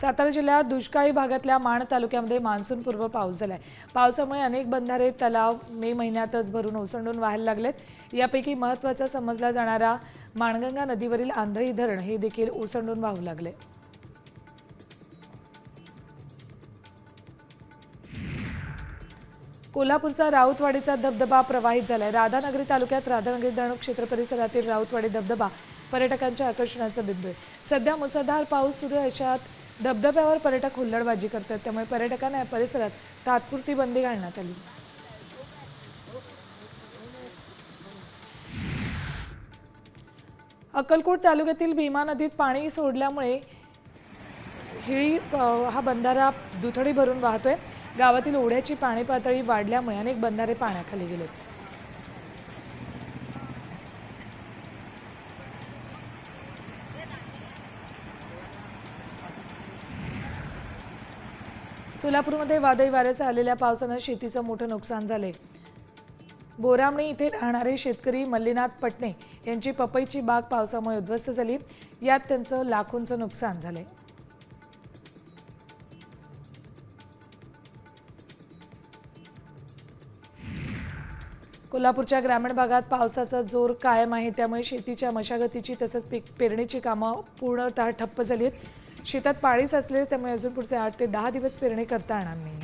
सातारा जिल्ह्यात दुष्काळी भागातल्या माण तालुक्यामध्ये मान्सूनपूर्व पाऊस झालाय। पावसामुळे अनेक बंधारे तलाव मे महिन्यातच भरून ओसंडून वाहायला लागलेत। यापैकी महत्त्वाचा समजला जाणारा माणगंगा नदीवरील आंधळी धरण हे देखील ओसंडून वाहू लागले। कोल्हापूरचा राऊतवाडीचा धबधबा प्रवाहित झालाय। राधानगरी तालुक्यात राधानगरी धरण क्षेत्र परिसरातील राऊतवाडी धबधबा पर्यटकांच्या आकर्षणाचा बिंदू आहे। सध्या मुसळधार पाऊस सुरू आहे, अशात धबधब्यावर पर्यटक हुल्लडबाजी करतात, त्यामुळे पर्यटकांना या परिसरात तात्पुरती बंदी घालण्यात आली। अक्कलकोट तालुक्यातील भीमा नदीत पाणी सोडल्यामुळे हिळी हा बंधारा दुथडी भरून वाहतोय। गावातील ओढ्याची पाणी पातळी वाढल्यामुळे अनेक बंधारे पाण्याखाली गेलेत। सोलापूरमध्ये वादळी वाऱ्यासह आलेल्या पावसाने शेतीचं मोठं नुकसान झाले। बोरामणी इथे राहणारे शेतकरी मल्लीनाथ पटणे यांची पपईची बाग पावसामुळे उद्ध्वस्त झाली। यात त्यांचं लाखोंचं नुकसान झाले। कोल्हापूरच्या ग्रामीण भागात पावसाचा जोर कायम आहे, त्यामुळे शेतीच्या मशागतीची तसंच पीक पेरणीची कामं पूर्णतः ठप्प झाली आहेत। शेतात पाणी साचले, त्यामुळे अजून पुढचे 8 ते 10 दिवस पेरणी करता येणार नाही।